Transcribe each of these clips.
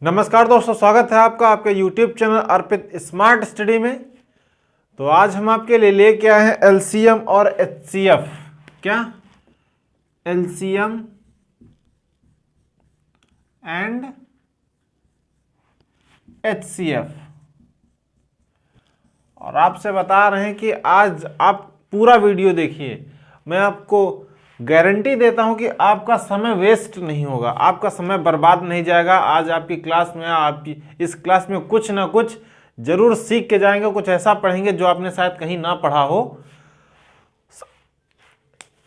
नमस्कार दोस्तों, स्वागत है आपका आपके YouTube चैनल अर्पित स्मार्ट स्टडी में। तो आज हम आपके लिए लेके आए हैं एलसीएम और एचसीएफ। क्या? LCM and HCF. और आपसे बता रहे हैं कि आज आप पूरा वीडियो देखिए। मैं आपको गारंटी देता हूं कि आपका समय वेस्ट नहीं होगा, आपका समय बर्बाद नहीं जाएगा। आज आपकी क्लास में, आपकी इस क्लास में कुछ ना कुछ जरूर सीख के जाएंगे, कुछ ऐसा पढ़ेंगे जो आपने शायद कहीं ना पढ़ा हो।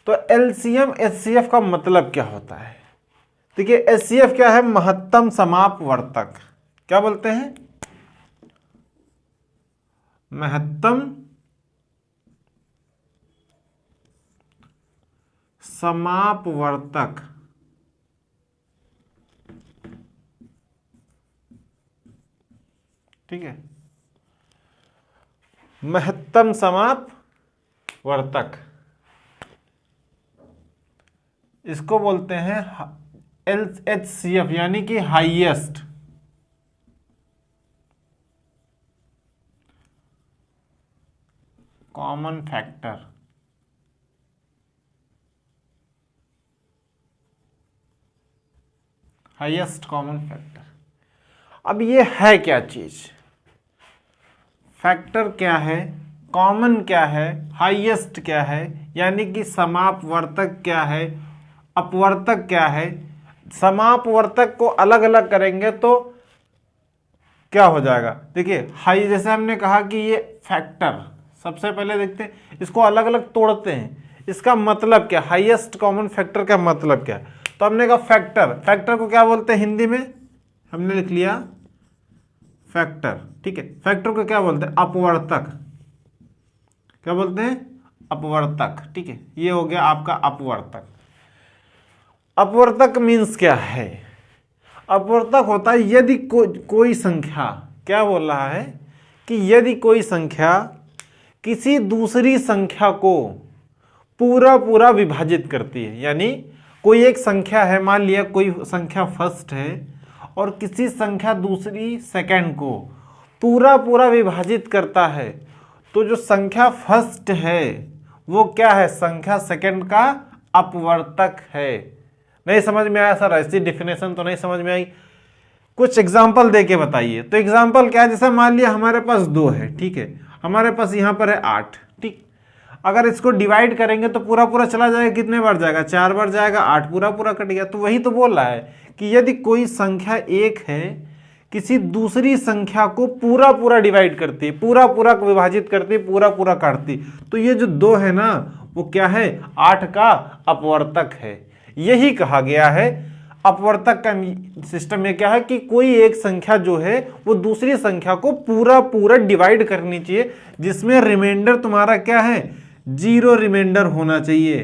तो एलसीएम एचसीएफ का मतलब क्या होता है? देखिए, एचसीएफ क्या है? महत्तम समापवर्तक। क्या बोलते हैं? महत्तम समापवर्तक। ठीक है, महत्तम समापवर्तक, इसको बोलते हैं एचसीएफ, यानी कि highest common factor. Highest common factor. अब ये है क्या चीज? फैक्टर क्या है, कॉमन क्या है, हाईएस्ट क्या है, यानी कि समापवर्तक क्या है, अपवर्तक क्या है। समापवर्तक को अलग अलग करेंगे तो क्या हो जाएगा? देखिए, हाई, जैसे हमने कहा कि ये फैक्टर, सबसे पहले देखते हैं इसको अलग अलग तोड़ते हैं। इसका मतलब क्या? हाईएस्ट कॉमन फैक्टर का मतलब क्या है? तो हमने कहा फैक्टर, फैक्टर को क्या बोलते हैं हिंदी में? हमने लिख लिया फैक्टर। ठीक है, फैक्टर को क्या बोलते हैं? अपवर्तक। क्या बोलते हैं? अपवर्तक। ठीक है, ये हो गया आपका अपवर्तक। अपवर्तक मीन्स क्या है? अपवर्तक होता है यदि कोई संख्या, क्या बोल रहा है कि यदि कोई संख्या किसी दूसरी संख्या को पूरा पूरा विभाजित करती है। यानी कोई एक संख्या है, मान लिया कोई संख्या फर्स्ट है और किसी संख्या दूसरी सेकंड को पूरा पूरा विभाजित करता है, तो जो संख्या फर्स्ट है वो क्या है? संख्या सेकंड का अपवर्तक है। नहीं समझ में आया सर? ऐसी डेफिनेशन तो नहीं समझ में आई। कुछ एग्जाम्पल दे के बताइए। तो एग्जाम्पल क्या है? जैसे मान लिया हमारे पास 2 है, ठीक है, हमारे पास यहां पर है 8। ठीक, अगर इसको डिवाइड करेंगे तो पूरा पूरा चला जाएगा, कितने बार जाएगा? 4 बार जाएगा, 8 पूरा पूरा कट गया। तो वही तो बोल रहा है कि यदि कोई संख्या एक है किसी दूसरी संख्या को पूरा पूरा डिवाइड करती है, पूरा पूरा विभाजित करती है, पूरा पूरा काटती, तो ये जो 2 है ना, वो क्या है? 8 का अपवर्तक है। यही कहा गया है। अपवर्तक का सिस्टम में क्या है कि कोई एक संख्या जो है वो दूसरी संख्या को पूरा पूरा डिवाइड करनी चाहिए, जिसमें रिमाइंडर तुम्हारा क्या है? 0 रिमाइंडर होना चाहिए,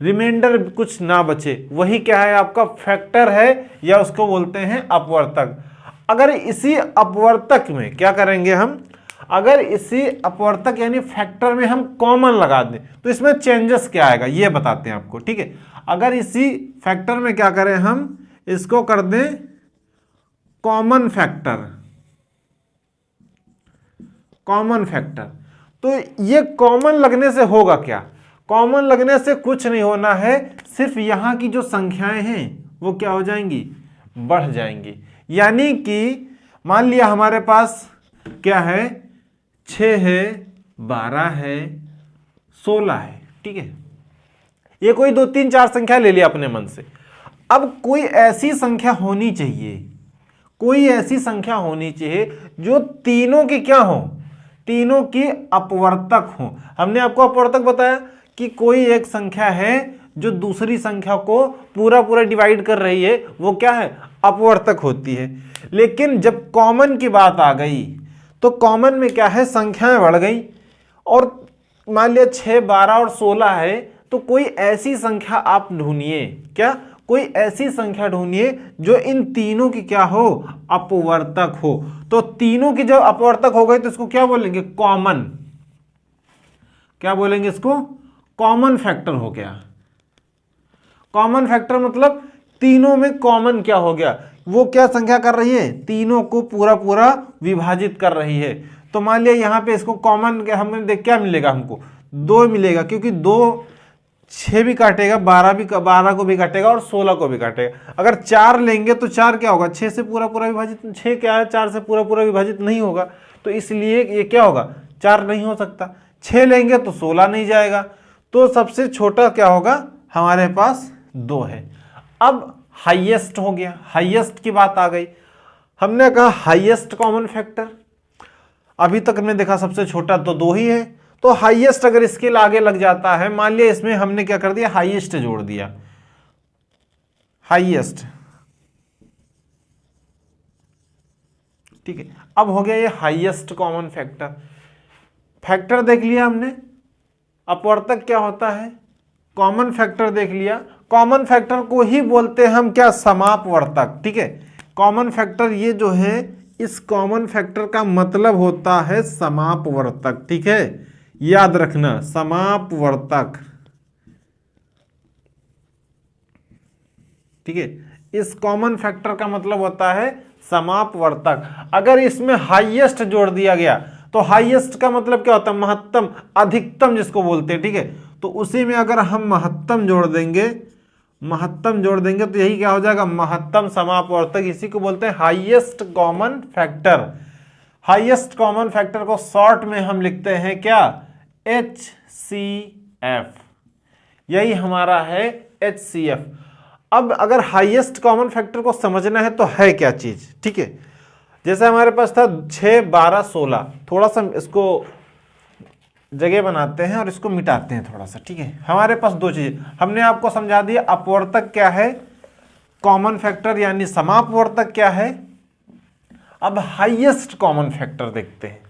रिमाइंडर कुछ ना बचे। वही क्या है? आपका फैक्टर है, या उसको बोलते हैं अपवर्तक। अगर इसी अपवर्तक में क्या करेंगे हम? अगर इसी अपवर्तक यानी फैक्टर में हम कॉमन लगा दें तो इसमें चेंजेस क्या आएगा ये बताते हैं आपको। ठीक है, अगर इसी फैक्टर में क्या करें हम? इसको कर दें कॉमन फैक्टर, कॉमन फैक्टर, तो ये कॉमन लगने से होगा क्या? कॉमन लगने से कुछ नहीं होना है, सिर्फ यहां की जो संख्याएं हैं वो क्या हो जाएंगी? बढ़ जाएंगी। यानी कि मान लिया हमारे पास क्या है? 6 है, 12 है, 16 है। ठीक है, ये कोई 2 3 4 संख्या ले लिया अपने मन से। अब कोई ऐसी संख्या होनी चाहिए, कोई ऐसी संख्या होनी चाहिए जो तीनों की क्या हो? तीनों की अपवर्तक हो। हमने आपको अपवर्तक बताया कि कोई एक संख्या है जो दूसरी संख्या को पूरा पूरा डिवाइड कर रही है, वो क्या है? अपवर्तक होती है। लेकिन जब कॉमन की बात आ गई तो कॉमन में क्या है? संख्याएं बढ़ गई, और मान लिया 6, 12 और 16 है, तो कोई ऐसी संख्या आप ढूंढिए। क्या? कोई ऐसी संख्या ढूंढिए जो इन तीनों की क्या हो? अपवर्तक हो। तो तीनों की जब अपवर्तक हो गई तो इसको क्या बोलेंगे? कॉमन। क्या बोलेंगे इसको? कॉमन फैक्टर हो गया। कॉमन फैक्टर मतलब तीनों में कॉमन क्या हो गया? वो क्या संख्या कर रही है, तीनों को पूरा पूरा विभाजित कर रही है। तो मान लिया यहाँ पे इसको कॉमन हमें देख क्या मिलेगा, हमको 2 मिलेगा, क्योंकि 2 6 भी काटेगा, 12 को भी काटेगा और 16 को भी काटेगा। अगर 4 लेंगे तो 4 क्या होगा, 6 से पूरा पूरा विभाजित, 6 क्या है 4 से पूरा पूरा विभाजित नहीं होगा, तो इसलिए ये क्या होगा 4 नहीं हो सकता। 6 लेंगे तो 16 नहीं जाएगा, तो सबसे छोटा क्या होगा हमारे पास 2 है। अब हाईएस्ट हो गया, हाईएस्ट की बात आ गई। हमने कहा हाईएस्ट कॉमन फैक्टर, अभी तक हमने देखा सबसे छोटा तो 2 ही है, तो हाईएस्ट अगर इसके आगे लग जाता है, मान लिया इसमें हमने क्या कर दिया, हाईएस्ट जोड़ दिया, हाईएस्ट, ठीक है। अब हो गया ये हाईएस्ट कॉमन फैक्टर। फैक्टर देख लिया हमने, अपवर्तक क्या होता है, कॉमन फैक्टर देख लिया। कॉमन फैक्टर को ही बोलते हैं हम क्या, समापवर्तक, ठीक है। कॉमन फैक्टर ये जो है, इस कॉमन फैक्टर का मतलब होता है समापवर्तक, ठीक है, याद रखना, समापवर्तक, ठीक है। इस कॉमन फैक्टर का मतलब होता है समापवर्तक। अगर इसमें हाईएस्ट जोड़ दिया गया तो हाईएस्ट का मतलब क्या होता है, महत्तम, अधिकतम जिसको बोलते हैं, ठीक है। तो उसी में अगर हम महत्तम जोड़ देंगे, महत्तम जोड़ देंगे तो यही क्या हो जाएगा, महत्तम समापवर्तक, इसी को बोलते हैं highest common factor. Highest common factor को शॉर्ट में हम लिखते हैं क्या, HCF, यही हमारा है HCF। अब अगर हाईएस्ट कॉमन फैक्टर को समझना है तो है क्या चीज, ठीक है। जैसे हमारे पास था 6, 12, 16, थोड़ा सा इसको जगह बनाते हैं और इसको मिटाते हैं थोड़ा सा, ठीक है। हमारे पास 2 चीजें हमने आपको समझा दिया, अपवर्तक क्या है, कॉमन फैक्टर यानी समापवर्तक क्या है। अब हाईएस्ट कॉमन फैक्टर देखते हैं।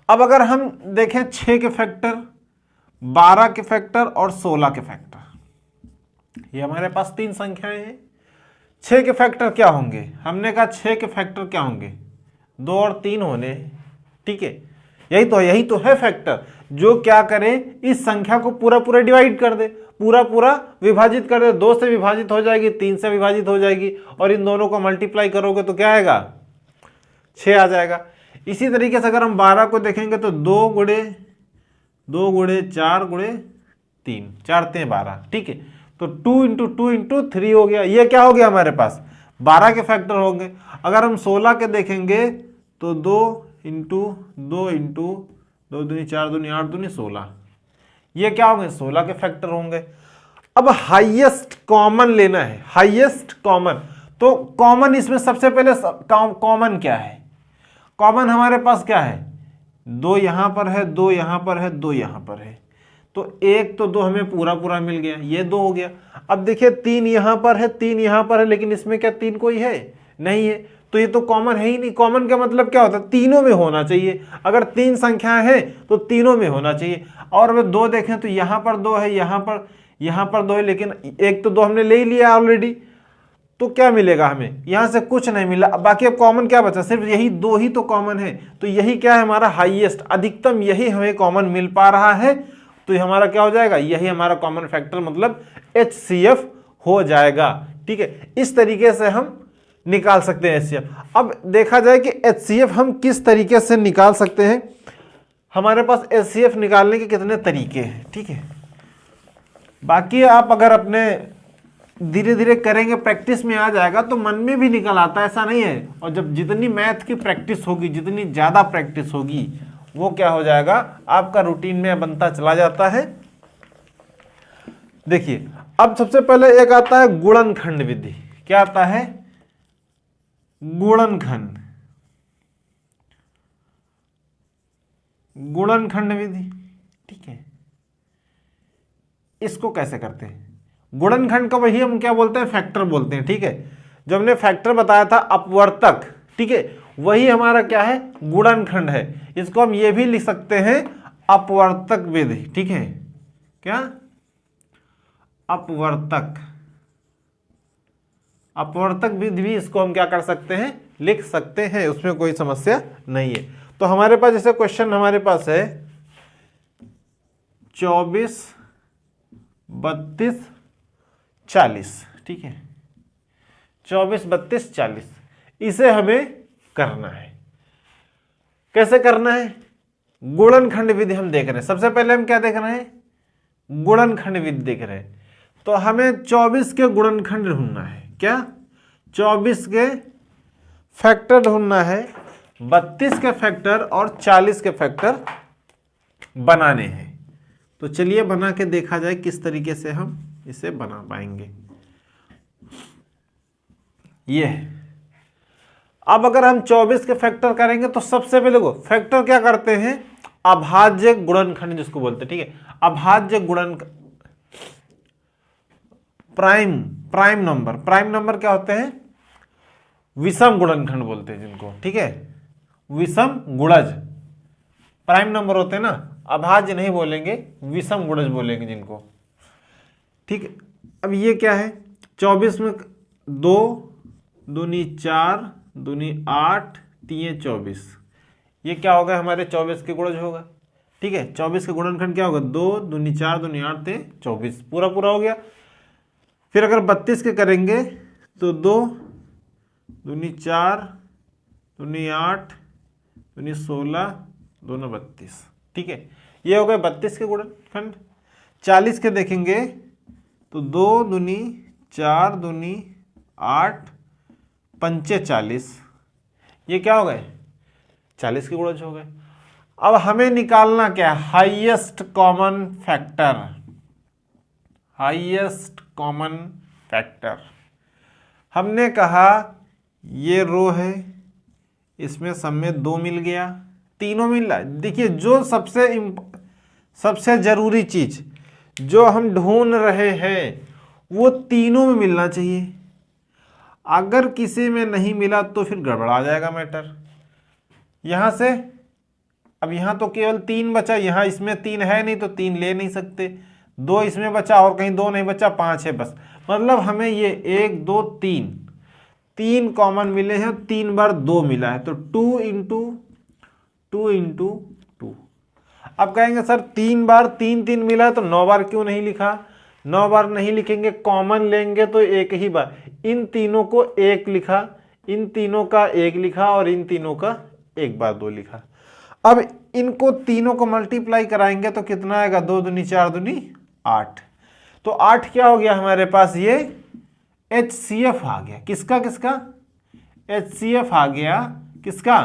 अब अगर हम देखें 6 के फैक्टर, 12 के फैक्टर और 16 के फैक्टर, ये हमारे पास 3 संख्याएं हैं। 6 के फैक्टर क्या होंगे, हमने कहा 6 के फैक्टर क्या होंगे, 2 और 3 होने, ठीक है। यही तो है फैक्टर, जो क्या करे, इस संख्या को पूरा पूरा डिवाइड कर दे, पूरा पूरा विभाजित कर दे। 2 से विभाजित हो जाएगी, 3 से विभाजित हो जाएगी, और इन दोनों को मल्टीप्लाई करोगे तो क्या आएगा, 6 आ जाएगा। इसी तरीके से अगर हम 12 को देखेंगे तो 2 गुणे 4 गुणे 3, 4 3 12, ठीक है। तो 2 इंटू 2 इंटू 3 हो गया, ये क्या हो गया हमारे पास 12 के फैक्टर होंगे। अगर हम 16 के देखेंगे तो 2 इंटू 2 इंटू 2 दूनी 4 दूनी 8 दूनी 16, ये क्या होंगे 16 के फैक्टर होंगे। अब हाईएस्ट कॉमन लेना है, हाईएस्ट कॉमन, तो कॉमन इसमें सबसे पहले कॉमन क्या है, कॉमन हमारे पास क्या है, 2 यहां पर है, 2 यहां पर है, 2 यहां पर है, तो 1 तो 2 हमें पूरा पूरा मिल गया, ये 2 हो गया। अब देखिए 3 यहां पर है, 3 यहां पर है, लेकिन इसमें क्या 3 कोई है नहीं है, तो ये तो कॉमन है ही नहीं। कॉमन का मतलब क्या होता है, तीनों में होना चाहिए। अगर 3 संख्याएं हैं तो तीनों में होना चाहिए। और अगर 2 देखें तो यहां पर 2 है, यहां पर 2 है, लेकिन 1 तो 2 हमने ले ही लिया ऑलरेडी, तो क्या मिलेगा हमें, यहां से कुछ नहीं मिला। बाकी अब कॉमन क्या बचा, सिर्फ यही 2 ही तो कॉमन है, तो यही क्या है हमारा हाईएस्ट, अधिकतम यही हमें कॉमन मिल पा रहा है, तो हमारा क्या हो जाएगा, यही हमारा कॉमन फैक्टर मतलब HCF हो जाएगा, ठीक है। इस तरीके से हम निकाल सकते हैं HCF। अब देखा जाए कि HCF हम किस तरीके से निकाल सकते हैं। हमारे पास HCF निकालने के कितने तरीके हैं, ठीक है। बाकी आप अगर अपने धीरे धीरे करेंगे, प्रैक्टिस में आ जाएगा तो मन में भी निकल आता है, ऐसा नहीं है। और जब जितनी मैथ की प्रैक्टिस होगी, जितनी ज़्यादा प्रैक्टिस होगी, वो क्या हो जाएगा, आपका रूटीन में बनता चला जाता है। देखिए अब सबसे पहले एक आता है गुणनखंड विधि। क्या आता है, गुणनखंड, गुणनखंड विधि, ठीक है। इसको कैसे करते हैं, गुणनखंड का वही हम क्या बोलते हैं, फैक्टर बोलते हैं, ठीक है। जो हमने फैक्टर बताया था अपवर्तक, ठीक है, वही हमारा क्या है, गुणनखंड है। इसको हम ये भी लिख सकते हैं अपवर्तक विधि, ठीक है। क्या, अपवर्तक, अपवर्तक विधि भी इसको हम क्या कर सकते हैं, लिख सकते हैं, उसमें कोई समस्या नहीं है। तो हमारे पास जैसे क्वेश्चन हमारे पास है 24, 32, 40, ठीक है। 24, 32, 40, इसे हमें करना है। कैसे करना है? गुणनखंड विधि हम देख रहे हैं। सबसे पहले हम क्या देख रहे हैं? गुणनखंड विधि देख रहे हैं। तो हमें 24 के गुणनखंड ढूंढना है। क्या? 24 के फैक्टर ढूंढना है, 32 के फैक्टर और 40 के फैक्टर बनाने हैं। तो चलिए बना के देखा जाए किस तरीके से हम इसे बना पाएंगे। ये अब अगर हम 24 के फैक्टर करेंगे तो सबसे पहले देखो फैक्टर क्या करते हैं? अभाज्य गुणनखंड जिसको बोलते हैं, ठीक है, अभाज्य गुणन प्राइम नंबर क्या होते हैं? विषम गुणनखंड बोलते हैं जिनको, ठीक है, विषम गुणज प्राइम नंबर होते हैं ना, अभाज्य नहीं बोलेंगे, विषम गुणज बोलेंगे जिनको, ठीक है। अब ये क्या है? 24 में 2 दूनी 4 दूनी 8 3 24, ये क्या होगा? हमारे 24 के गुणज होगा, ठीक है। 24 के गुणनखंड क्या होगा? 2 दूनी 4 दूनी 8 24, पूरा हो गया। फिर अगर 32 के करेंगे तो 2 दूनी 4 दूनी 8 दूनी 16 दोनों 32, ठीक है, ये हो गए 32 के गुणनखंड। 40 के देखेंगे तो 2 दूनी 4 दूनी 8 पंचे 40, ये क्या हो गए? 40 के गुणज हो गए। अब हमें निकालना क्या है? Highest common factor. Highest common factor हमने कहा ये रो है, इसमें सब में 2 मिल गया, तीनों मिल रहा है। देखिए जो सबसे जरूरी चीज जो हम ढूंढ रहे हैं वो तीनों में मिलना चाहिए। अगर किसी में नहीं मिला तो फिर गड़बड़ा जाएगा मैटर। यहां से अब यहां तो केवल 3 बचा, यहां इसमें 3 है नहीं तो 3 ले नहीं सकते, 2 इसमें बचा और कहीं 2 नहीं बचा, 5 है बस। मतलब हमें ये 1 2 3 कॉमन मिले हैं, 3 बार 2 मिला है, तो 2 इंटू 2। अब कहेंगे सर 3 बार 3 मिला है तो 9 बार क्यों नहीं लिखा? 9 बार नहीं लिखेंगे, कॉमन लेंगे तो एक ही बार। इन तीनों को 1 लिखा, इन तीनों का 1 लिखा और इन तीनों का 1 बार 2 लिखा। अब इनको तीनों को मल्टीप्लाई कराएंगे तो कितना आएगा? 2 दूनी 4 दूनी 8। तो 8 क्या हो गया हमारे पास? ये HCF आ गया। किसका? HCF आ गया किसका?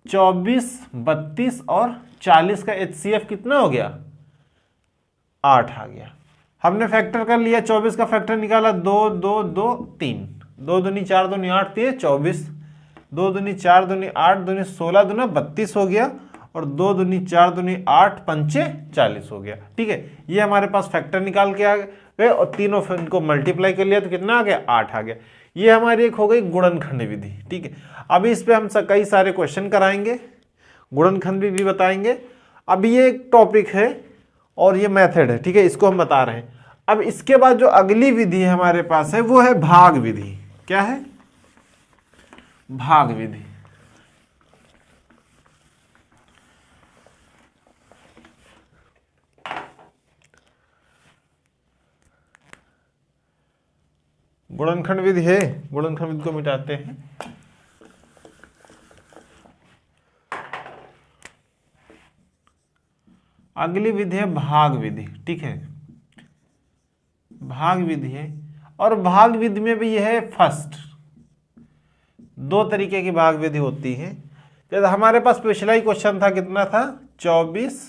24, 32 और 40 का HCF कितना हो गया? 8 आ गया। हमने फैक्टर कर लिया, 24 का फैक्टर निकाला, 2 2 2 3, 2 दूनी 4 दूनी 8 3 24, 2 दूनी 4 दूनी 8 दूनी 16 दूना 32 हो गया, और 2 दूनी 4 दूनी 8 पंचे 40 हो गया, ठीक है। ये हमारे पास फैक्टर निकाल के आ गए और तीनों इनको मल्टीप्लाई कर लिया तो कितना आ गया? 8 आ गया। ये हमारी एक हो गई गुणनखंड विधि, ठीक है। अभी इस पे हम कई सारे क्वेश्चन कराएंगे, गुणनखंड भी बताएंगे। अभी ये एक टॉपिक है और ये मेथड है, ठीक है, इसको हम बता रहे हैं। अब इसके बाद जो अगली विधि हमारे पास है वो है भाग विधि। क्या है? भाग विधि। गुणनखंड विधि है, गुणनखंड विधि को मिटाते हैं। अगली विधि है भाग विधि, ठीक है, भाग विधि है। और भाग विधि में भी यह है फर्स्ट। 2 तरीके की भाग विधि होती है। जैसे हमारे पास पिछला ही क्वेश्चन था, कितना था? 24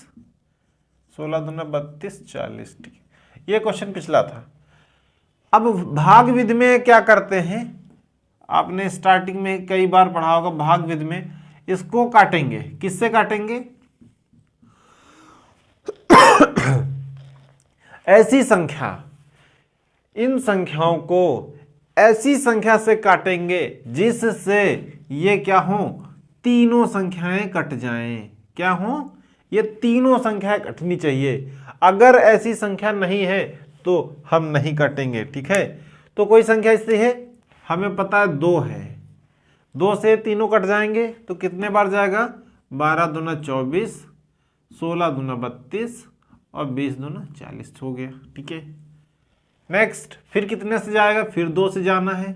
16 दूना 32 40, ठीक है, ये क्वेश्चन पिछला था। अब भाग विधि में क्या करते हैं? आपने स्टार्टिंग में कई बार पढ़ा होगा। भाग विधि में इसको काटेंगे। किससे काटेंगे? ऐसी संख्या, इन संख्याओं को ऐसी संख्या से काटेंगे जिससे ये क्या हो? तीनों संख्याएं कट जाएं। क्या हो? ये तीनों संख्याएं कटनी चाहिए। अगर ऐसी संख्या नहीं है तो हम नहीं काटेंगे, ठीक है। तो कोई संख्या ऐसी है, हमें पता है 2 है, 2 से तीनों कट जाएंगे तो कितने बार जाएगा? 12 दूना 24, 16 दूना 32 और 20 दूना 40 हो गया, ठीक है। नेक्स्ट फिर कितने से जाएगा? फिर 2 से जाना है,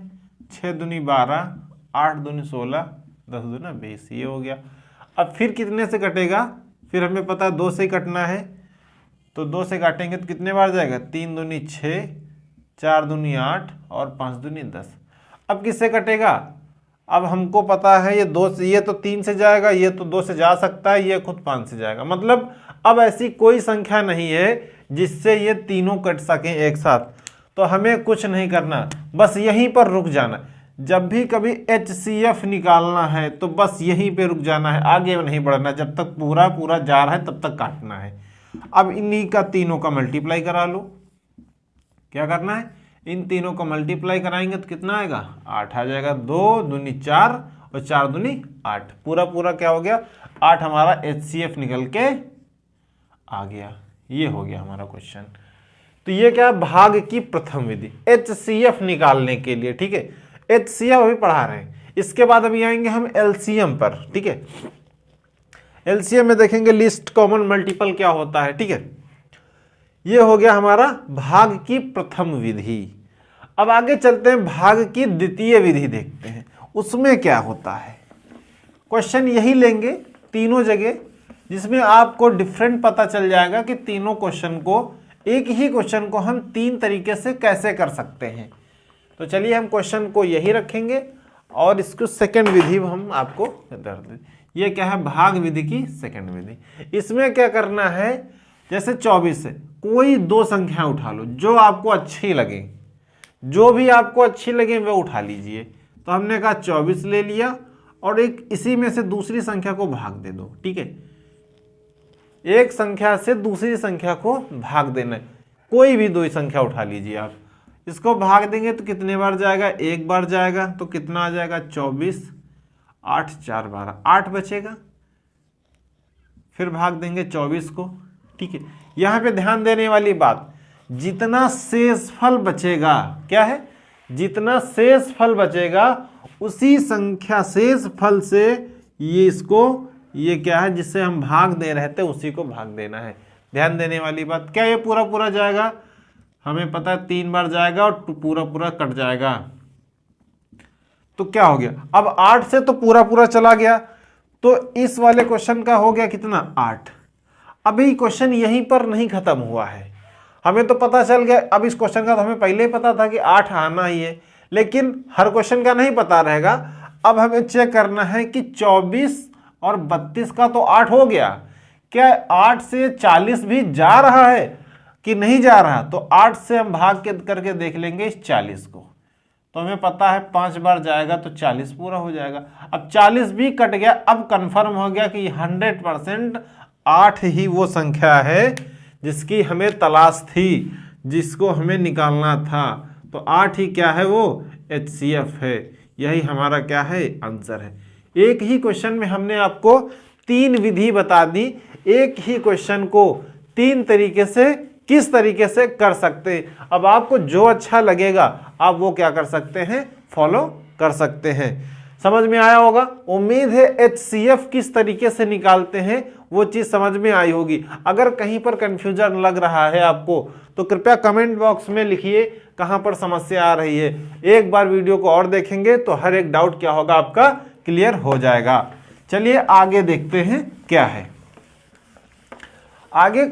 6 दूनी 12, 8 दूनी 16, 10 दूना 20, ये हो गया। अब फिर कितने से कटेगा, फिर हमें पता है 2 से ही कटना है, तो 2 से काटेंगे तो कितने बार जाएगा, 3 दूनी 6, 4 दूनी 8 और 5 दूनी 10। अब किससे कटेगा, अब हमको पता है ये 2 से, ये तो 3 से जाएगा, ये तो 2 से जा सकता है, ये खुद 5 से जाएगा। मतलब अब ऐसी कोई संख्या नहीं है जिससे ये तीनों कट सकें एक साथ। तो हमें कुछ नहीं करना, बस यहीं पर रुक जाना। जब भी कभी HCF निकालना है तो बस यहीं पे रुक जाना है, आगे नहीं बढ़ना। जब तक पूरा पूरा जा रहा है तब तक काटना है। अब इन्हीं का तीनों का मल्टीप्लाई करा लो। क्या करना है, इन तीनों को मल्टीप्लाई कराएंगे तो कितना आएगा, 8 आ जाएगा। 2 दूनी 4 और 4 दूनी 8, पूरा पूरा क्या हो गया, 8 हमारा HCF निकल के आ गया। ये हो गया हमारा क्वेश्चन। तो ये क्या, भाग की प्रथम विधि HCF निकालने के लिए। ठीक है, HCF अभी पढ़ा रहे हैं, इसके बाद अभी आएंगे हम LCM पर। ठीक है, LCM में देखेंगे लीस्ट कॉमन मल्टीपल क्या होता है। ठीक है, ये हो गया हमारा भाग की प्रथम विधि। अब आगे चलते हैं, भाग की द्वितीय विधि देखते हैं, उसमें क्या होता है। क्वेश्चन यही लेंगे तीनों जगह, जिसमें आपको डिफरेंट पता चल जाएगा कि तीनों क्वेश्चन को, एक ही क्वेश्चन को हम 3 तरीके से कैसे कर सकते हैं। तो चलिए हम क्वेश्चन को यही रखेंगे और इसको सेकंड विधि हम आपको कर दें। ये क्या है, भाग विधि की सेकंड विधि। इसमें क्या करना है, जैसे 24 है, कोई 2 संख्या उठा लो जो आपको अच्छी लगे, जो भी आपको अच्छी लगे वो उठा लीजिए। तो हमने कहा 24 ले लिया और एक इसी में से दूसरी संख्या को भाग दे दो। ठीक है, एक संख्या से दूसरी संख्या को भाग देना है, कोई भी 2 संख्या उठा लीजिए आप। इसको भाग देंगे तो कितने बार जाएगा, एक बार जाएगा। तो कितना आ जाएगा, 24, 8 4 12, 8 बचेगा। फिर भाग देंगे 24 को। ठीक है, यहां पे ध्यान देने वाली बात, जितना शेषफल बचेगा, क्या है, जितना शेषफल बचेगा उसी संख्या शेषफल से ये इसको, ये क्या है जिससे हम भाग दे रहे थे उसी को भाग देना है। ध्यान देने वाली बात, क्या ये पूरा पूरा जाएगा, हमें पता है 3 बार जाएगा और पूरा पूरा कट जाएगा। तो क्या हो गया, अब 8 से तो पूरा पूरा चला गया, तो इस वाले क्वेश्चन का हो गया कितना, 8। अभी क्वेश्चन यहीं पर नहीं खत्म हुआ है, हमें तो पता चल गया। अब इस क्वेश्चन का तो हमें पहले ही पता था कि 8 आना ही है, लेकिन हर क्वेश्चन का नहीं पता रहेगा। अब हमें चेक करना है कि 24 और 32 का तो 8 हो गया, क्या 8 से 40 भी जा रहा है कि नहीं जा रहा। तो 8 से हम भाग के करके देख लेंगे इस 40 को, तो हमें पता है 5 बार जाएगा तो 40 पूरा हो जाएगा। अब 40 भी कट गया, अब कंफर्म हो गया कि 100% 8 ही वो संख्या है जिसकी हमें तलाश थी, जिसको हमें निकालना था। तो 8 ही क्या है, वो HCF है। यही हमारा क्या है, आंसर है। एक ही क्वेश्चन में हमने आपको 3 विधि बता दी, एक ही क्वेश्चन को 3 तरीके से किस तरीके से कर सकते हैं। अब आपको जो अच्छा लगेगा आप वो क्या कर सकते हैं, फॉलो कर सकते हैं। समझ में आया होगा, उम्मीद है HCF किस तरीके से निकालते हैं वो चीज समझ में आई होगी। अगर कहीं पर कंफ्यूजन लग रहा है आपको तो कृपया कमेंट बॉक्स में लिखिए कहां पर समस्या आ रही है। एक बार वीडियो को और देखेंगे तो हर एक डाउट क्या होगा आपका क्लियर हो जाएगा। चलिए आगे देखते हैं क्या है आगे।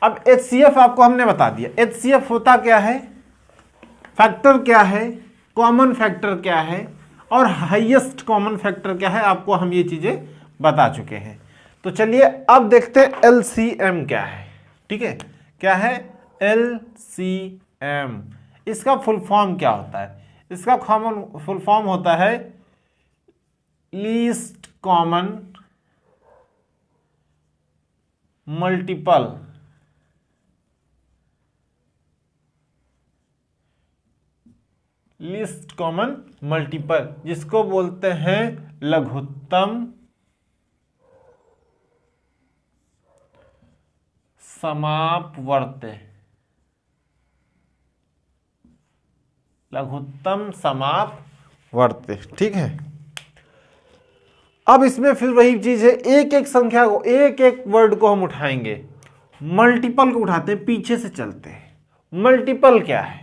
अब HCF आपको हमने बता दिया, HCF होता क्या है, फैक्टर क्या है, कॉमन फैक्टर क्या है और हाईएस्ट कॉमन फैक्टर क्या है, आपको हम ये चीजें बता चुके हैं। तो चलिए अब देखते हैं LCM क्या है। ठीक है, क्या है LCM, इसका फुल फॉर्म क्या होता है, इसका कॉमन फुल फॉर्म होता है least common multiple. Least common multiple, जिसको बोलते हैं लघुत्तम समापवर्त। लघुत्तम समापवर्त, ठीक है। अब इसमें फिर वही चीज है, एक एक संख्या को, एक एक वर्ड को हम उठाएंगे, मल्टीपल को उठाते हैं, पीछे से चलते हैं। मल्टीपल क्या है,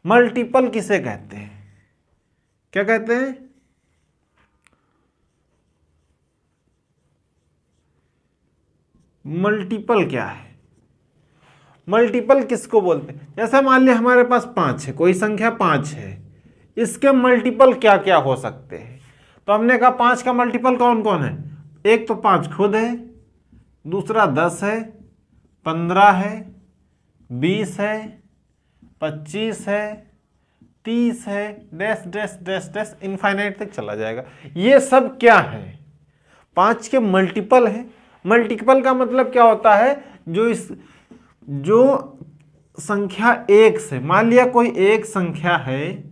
मल्टीपल किसे कहते हैं, क्या कहते हैं? मल्टीपल क्या है? मल्टीपल किसको बोलते हैं? जैसे मान लिया हमारे पास 5 है, कोई संख्या 5 है, इसके मल्टीपल क्या क्या हो सकते हैं? तो हमने कहा 5 का मल्टीपल कौन कौन है? एक तो 5 खुद है, दूसरा 10 है, 15 है, 20 है, 25 है, 30 है, dash dash dash dash infinite तक चला जाएगा। ये सब क्या है? 5 के मल्टीपल है। मल्टीपल का मतलब क्या होता है? जो संख्या 1 से, मान लिया कोई एक संख्या है,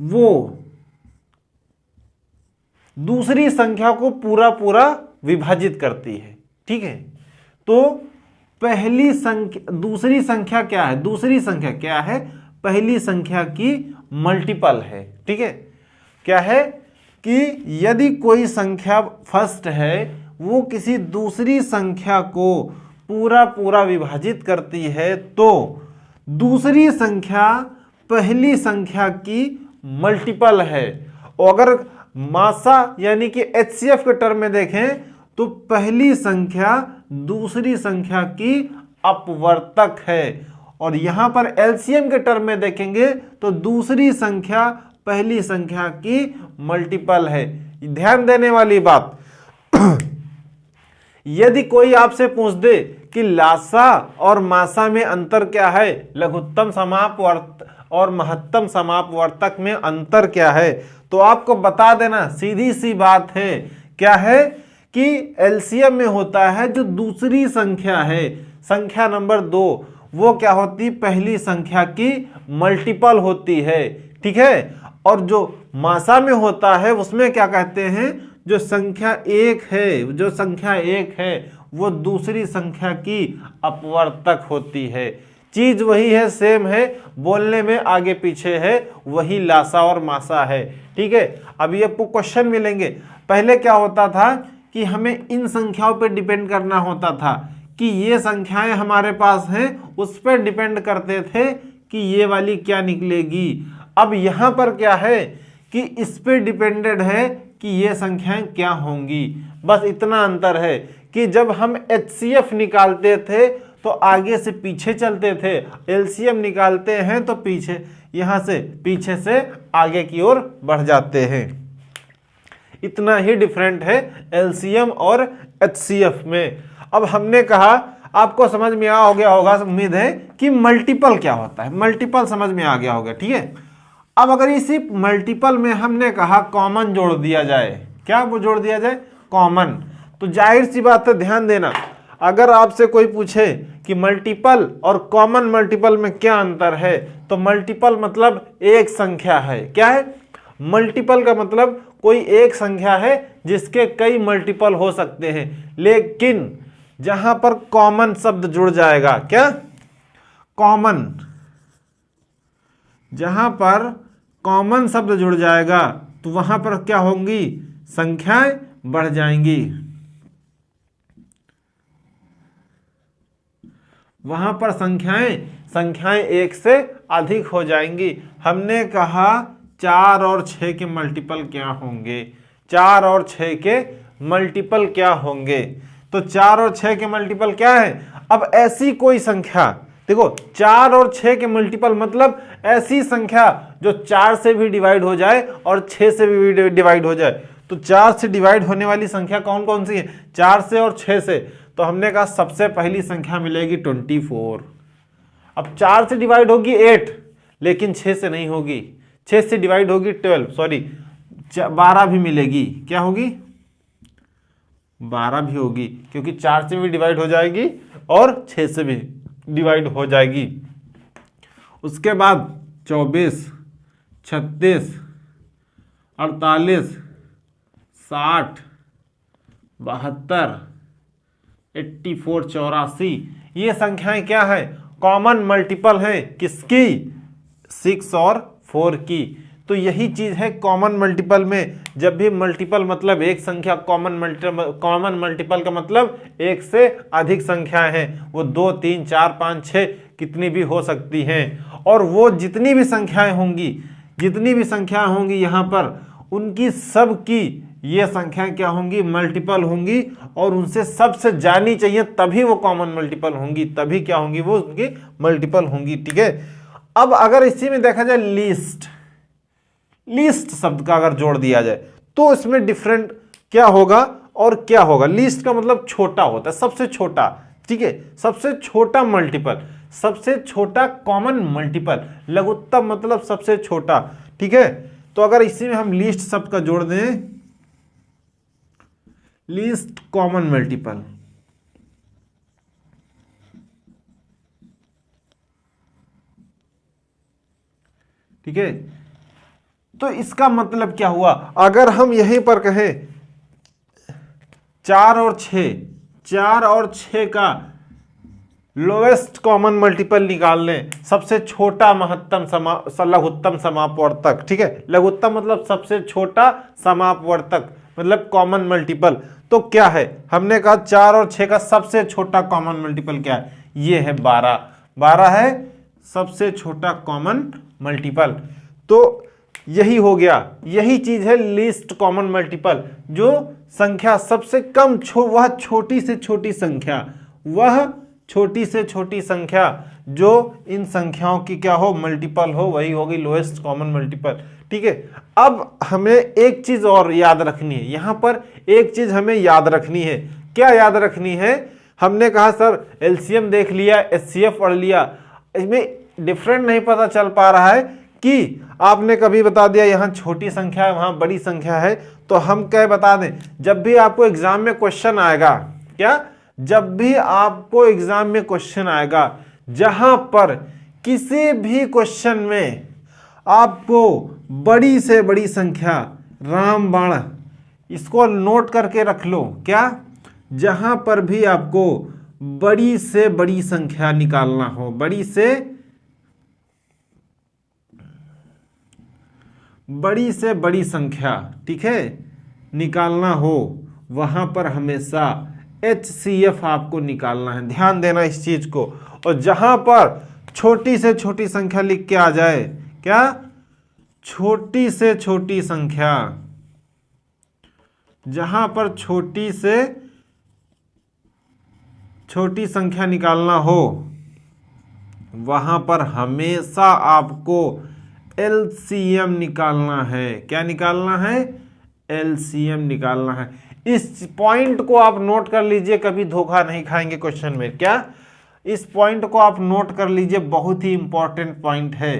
वो दूसरी संख्या को पूरा पूरा विभाजित करती है। ठीक है, तो पहली संख्या, दूसरी संख्या क्या है? दूसरी संख्या क्या है? पहली संख्या की मल्टीपल है। ठीक है, क्या है कि यदि कोई संख्या फर्स्ट है, वो किसी दूसरी संख्या को पूरा पूरा विभाजित करती है, तो दूसरी संख्या पहली संख्या की मल्टीपल है। और अगर मासा यानी कि एचसीएफ के टर्म में देखें तो पहली संख्या दूसरी संख्या की अपवर्तक है। और यहां पर एलसीएम के टर्म में देखेंगे तो दूसरी संख्या पहली संख्या की मल्टीपल है। ध्यान देने वाली बात, यदि कोई आपसे पूछ दे कि लासा और मासा में अंतर क्या है, लघुत्तम समापवर्तक और महत्तम समापवर्तक में अंतर क्या है, तो आपको बता देना, सीधी सी बात है, क्या है कि एलसीएम में होता है जो दूसरी संख्या है, संख्या नंबर 2, वो क्या होती? पहली संख्या की मल्टीपल होती है। ठीक है, और जो मासा में होता है उसमें क्या कहते हैं? जो संख्या 1 है, जो संख्या 1 है वो दूसरी संख्या की अपवर्तक होती है। चीज वही है, सेम है, बोलने में आगे पीछे है, वही लासा और मासा है। ठीक है, अब ये आपको क्वेश्चन मिलेंगे। पहले क्या होता था कि हमें इन संख्याओं पे डिपेंड करना होता था कि ये संख्याएं हमारे पास हैं, उस पर डिपेंड करते थे कि ये वाली क्या निकलेगी। अब यहां पर क्या है कि इस पे डिपेंडेड है कि ये संख्याएं क्या होंगी। बस इतना अंतर है कि जब हम एचसीएफ निकालते थे तो आगे से पीछे चलते थे, एलसीएम निकालते हैं तो पीछे, यहां से पीछे से आगे की ओर बढ़ जाते हैं। इतना ही डिफरेंट है एलसीएम और एचसीएफ में। अब हमने कहा, आपको समझ में आ गया होगा, उम्मीद है कि मल्टीपल क्या होता है, मल्टीपल समझ में आ गया होगा। ठीक है, अब अगर इसी मल्टीपल में हमने कहा कॉमन जोड़ दिया जाए, क्या वो जोड़ दिया जाए? कॉमन, तो जाहिर सी बात है, ध्यान देना, अगर आपसे कोई पूछे कि मल्टीपल और कॉमन मल्टीपल में क्या अंतर है, तो मल्टीपल मतलब एक संख्या है। क्या है? मल्टीपल का मतलब कोई एक संख्या है जिसके कई मल्टीपल हो सकते हैं, लेकिन जहां पर कॉमन शब्द जुड़ जाएगा, क्या? कॉमन, जहां पर कॉमन शब्द जुड़ जाएगा तो वहां पर क्या होंगी? संख्याएं बढ़ जाएंगी। वहां पर संख्याएं 1 से अधिक हो जाएंगी। हमने कहा 4 और 6 के मल्टीपल क्या होंगे? 4 और 6 के मल्टीपल क्या होंगे? तो 4 और 6 के मल्टीपल क्या है? अब ऐसी कोई संख्या, देखो 4 और 6 के मल्टीपल मतलब ऐसी संख्या जो 4 से भी डिवाइड हो जाए और 6 से भी डिवाइड हो जाए। तो 4 से डिवाइड होने वाली संख्या कौन कौन सी है? 4 से और 6 से। तो हमने कहा सबसे पहली संख्या मिलेगी 24। अब 4 से डिवाइड होगी 8, लेकिन 6 से नहीं होगी। 6 से डिवाइड होगी 12 भी मिलेगी। क्या होगी? 12 भी होगी, क्योंकि 4 से भी डिवाइड हो जाएगी और 6 से भी डिवाइड हो जाएगी। उसके बाद 24, 36, 48, 60, 72, 84, 84, ये संख्याएं क्या है? कॉमन मल्टीपल है। किसकी? 6 और 4 की। तो यही चीज है कॉमन मल्टीपल में। जब भी मल्टीपल मतलब एक संख्या, कॉमन मल्टीपल का मतलब एक से अधिक संख्याएं हैं। वो 2, 3, 4, 5, 6 कितनी भी हो सकती हैं। और वो जितनी भी संख्याएं होंगी, जितनी भी संख्या होंगी यहाँ पर उनकी सब की ये संख्या क्या होंगी, मल्टीपल होंगी, और उनसे सबसे जानी चाहिए तभी वो कॉमन मल्टीपल होंगी, तभी क्या होंगी, वो उनकी मल्टीपल होंगी। ठीक है, अब अगर इसी में देखा जाए लीस्ट, लीस्ट शब्द का अगर जोड़ दिया जाए तो इसमें डिफरेंट क्या होगा और क्या होगा। लीस्ट का मतलब छोटा होता है, सबसे छोटा। ठीक है, सबसे छोटा मल्टीपल, सबसे छोटा कॉमन मल्टीपल। लघुत्तम मतलब सबसे छोटा। ठीक है, तो अगर इसी में हम लीस्ट शब्द का जोड़ दें, लीस्ट कॉमन मल्टीपल, ठीक है, तो इसका मतलब क्या हुआ, अगर हम यहीं पर कहें 4 और 6, 4 और 6 का लोएस्ट कॉमन मल्टीपल निकाल लें, सबसे छोटा महत्तम लघुत्तम समापवर्तक। ठीक है, लघुत्तम मतलब सबसे छोटा, समापवर्तक मतलब कॉमन मल्टीपल। तो क्या है, हमने कहा 4 और 6 का सबसे छोटा कॉमन मल्टीपल क्या है, ये है 12। 12 है सबसे छोटा कॉमन मल्टीपल। तो यही हो गया, यही चीज है लीस्ट कॉमन मल्टीपल। जो संख्या सबसे कम वह छोटी से छोटी संख्या, वह छोटी से छोटी संख्या जो इन संख्याओं की क्या हो, मल्टीपल हो, वही होगी लोएस्ट कॉमन मल्टीपल। ठीक है, अब हमें एक चीज और याद रखनी है, यहां पर एक चीज हमें याद रखनी है। क्या याद रखनी है, हमने कहा सर एलसीएम देख लिया, एचसीएफ पढ़ लिया, इसमें डिफरेंट नहीं पता चल पा रहा है कि आपने कभी बता दिया यहां छोटी संख्या है वहां बड़ी संख्या है। तो हम क्या बता दें, जब भी आपको एग्जाम में क्वेश्चन आएगा, क्या, जब भी आपको एग्जाम में क्वेश्चन आएगा जहां पर किसी भी क्वेश्चन में आपको बड़ी से बड़ी संख्या, रामबाण, इसको नोट करके रख लो, क्या, जहां पर भी आपको बड़ी से बड़ी संख्या निकालना हो, बड़ी से बड़ी संख्या, ठीक है, निकालना हो, वहां पर हमेशा HCF आपको निकालना है। ध्यान देना इस चीज को। और जहां पर छोटी से छोटी संख्या लिख के आ जाए, क्या, छोटी से छोटी संख्या, जहां पर छोटी से छोटी संख्या निकालना हो वहां पर हमेशा आपको LCM निकालना है। क्या निकालना है, LCM निकालना है। इस पॉइंट को आप नोट कर लीजिए, कभी धोखा नहीं खाएंगे क्वेश्चन में। क्या, इस पॉइंट को आप नोट कर लीजिए, बहुत ही इंपॉर्टेंट पॉइंट है।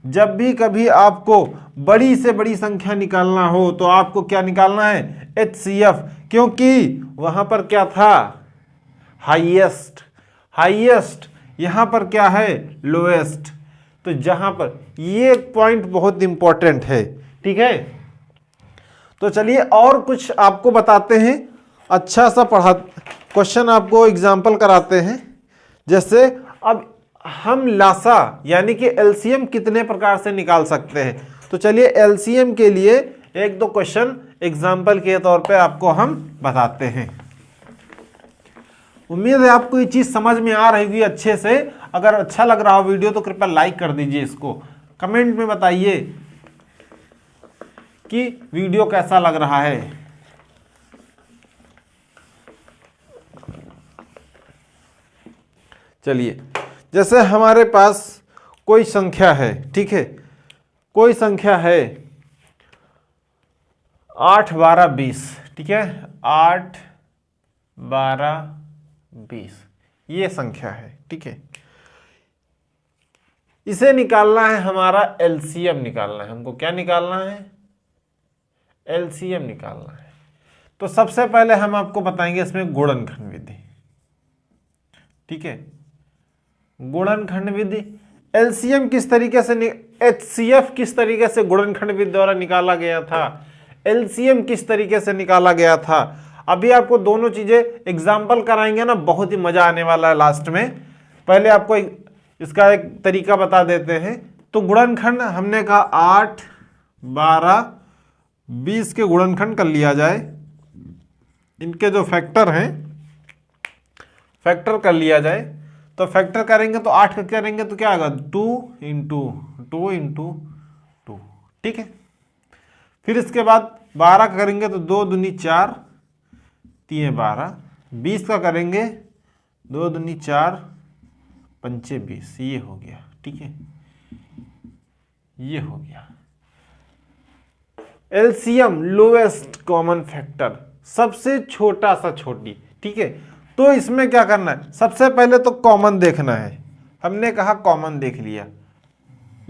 जब भी कभी आपको बड़ी से बड़ी संख्या निकालना हो तो आपको क्या निकालना है, HCF, क्योंकि वहां पर क्या था, हाईएस्ट, हाईएस्ट, यहां पर क्या है, लोएस्ट। तो जहां पर ये पॉइंट बहुत इंपॉर्टेंट है। ठीक है, तो चलिए और कुछ आपको बताते हैं, अच्छा सा पढ़ा क्वेश्चन आपको एग्जाम्पल कराते हैं। जैसे अब हम लासा यानी कि एलसीएम कितने प्रकार से निकाल सकते हैं, तो चलिए एलसीएम के लिए एक दो क्वेश्चन एग्जाम्पल के तौर पे आपको हम बताते हैं। उम्मीद है आपको ये चीज समझ में आ रही होगी अच्छे से। अगर अच्छा लग रहा हो वीडियो तो कृपया लाइक कर दीजिए, इसको कमेंट में बताइए कि वीडियो कैसा लग रहा है। चलिए, जैसे हमारे पास कोई संख्या है, ठीक है, कोई संख्या है 8, 12, 20, ठीक है, 8, 12, 20 ये संख्या है। ठीक है, इसे निकालना है, हमारा एलसीएम निकालना है। हमको क्या निकालना है, एलसीएम निकालना है। तो सबसे पहले हम आपको बताएंगे इसमें गुणनखंड विधि। ठीक है, गुणनखंड विधि, एलसीएम किस तरीके से, एचसीएफ किस तरीके से गुणनखंड विधि द्वारा निकाला गया था, एलसीएम किस तरीके से निकाला गया था। अभी आपको दोनों चीजें एग्जाम्पल कराएंगे ना, बहुत ही मजा आने वाला है लास्ट में। पहले आपको इसका एक तरीका बता देते हैं। तो गुणनखंड हमने कहा 8, 12, 20 के गुणनखंड कर लिया जाए, इनके जो फैक्टर हैं फैक्टर कर लिया जाए। तो फैक्टर करेंगे तो 8 का करेंगे तो क्या आएगा, 2 × 2 × 2। ठीक है। फिर इसके बाद 12 का करेंगे तो 2 दूनी 4, 3 12, 20 का करेंगे 2 दूनी 4, 5 20, ये हो गया। ठीक है, ये हो गया एलसीएम, लोएस्ट कॉमन फैक्टर, सबसे छोटा सा छोटी। ठीक है, तो इसमें क्या करना है, सबसे पहले तो कॉमन देखना है। हमने कहा कॉमन देख लिया,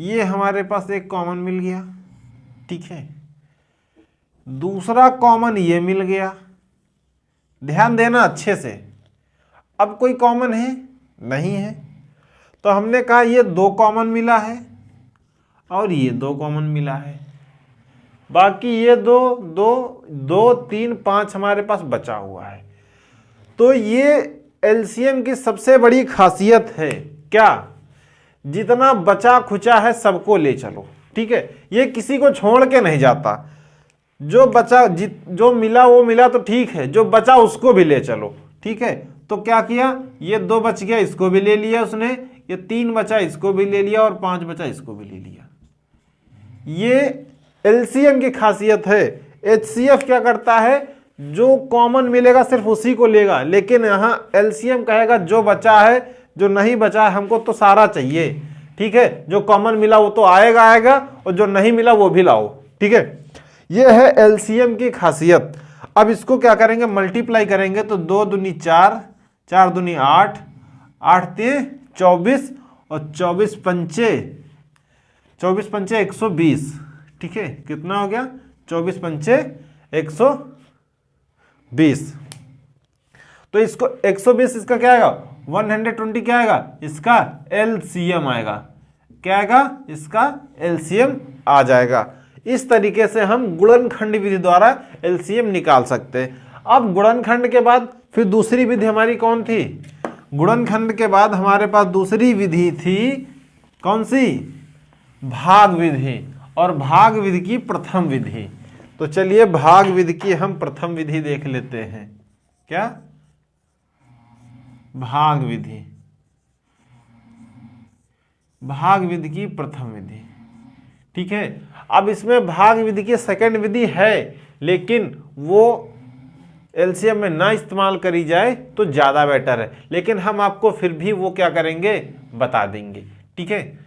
ये हमारे पास एक कॉमन मिल गया। ठीक है, दूसरा कॉमन ये मिल गया, ध्यान देना अच्छे से। अब कोई कॉमन है नहीं है, तो हमने कहा ये 2 कॉमन मिला है और ये 2 कॉमन मिला है, बाकी ये 2 2 2 3 5 हमारे पास बचा हुआ है। तो ये एलसीएम की सबसे बड़ी खासियत है, क्या, जितना बचा खुचा है सबको ले चलो। ठीक है, ये किसी को छोड़ के नहीं जाता, जो बचा जो मिला वो मिला तो ठीक है, जो बचा उसको भी ले चलो। ठीक है, तो क्या किया, ये 2 बच गया, इसको भी ले लिया उसने, ये 3 बचा, इसको भी ले लिया, और 5 बचा, इसको भी ले लिया। ये एलसीएम की खासियत है। एचसीएफ क्या करता है, जो कॉमन मिलेगा सिर्फ उसी को लेगा, लेकिन यहाँ एलसीएम कहेगा जो बचा है, जो नहीं बचा है हमको तो सारा चाहिए। ठीक है, जो कॉमन मिला वो तो आएगा आएगा, और जो नहीं मिला वो भी लाओ। ठीक है, ये है एलसीएम की खासियत। अब इसको क्या करेंगे, मल्टीप्लाई करेंगे तो 2 दूनी 4, 4 दूनी 8, 8 3 24, और 24 पंचे 120। ठीक है, कितना हो गया, 24 पंचे 120। तो इसको 120, इसका क्या आएगा, 120 क्या आएगा, इसका एलसीएम आएगा। क्या आएगा, इसका एलसीएम आ जाएगा। इस तरीके से हम गुणनखंड विधि द्वारा एलसीएम निकाल सकते हैं। अब गुणनखंड के बाद फिर दूसरी विधि हमारी कौन थी, गुणनखंड के बाद हमारे पास दूसरी विधि थी, कौन सी, भाग विधि, और भाग विधि की प्रथम विधि। तो चलिए भाग विधि की हम प्रथम विधि देख लेते हैं। क्या, भाग विधि, भाग विधि की प्रथम विधि। ठीक है, अब इसमें भाग विधि की सेकंड विधि है, लेकिन वो एलसीएम में ना इस्तेमाल करी जाए तो ज़्यादा बेटर है, लेकिन हम आपको फिर भी वो क्या करेंगे, बता देंगे। ठीक है,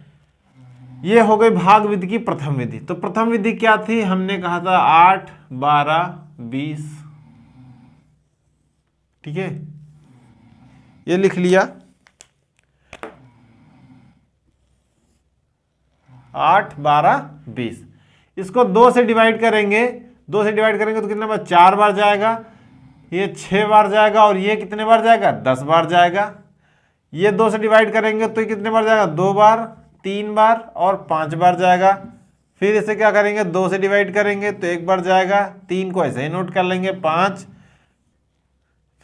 ये हो गई भाग विधि की प्रथम विधि। तो प्रथम विधि क्या थी, हमने कहा था 8 12 20। ठीक है, ये लिख लिया, 8 12 20। इसको 2 से डिवाइड करेंगे, 2 से डिवाइड करेंगे तो कितना बार, 4 बार जाएगा, ये 6 बार जाएगा, और ये कितने बार जाएगा, 10 बार जाएगा। ये 2 से डिवाइड करेंगे तो ये कितने बार जाएगा, 2 बार, 3 बार, और 5 बार जाएगा। फिर इसे क्या करेंगे, 2 से डिवाइड करेंगे तो 1 बार जाएगा, 3 को ऐसे ही नोट कर लेंगे, 5।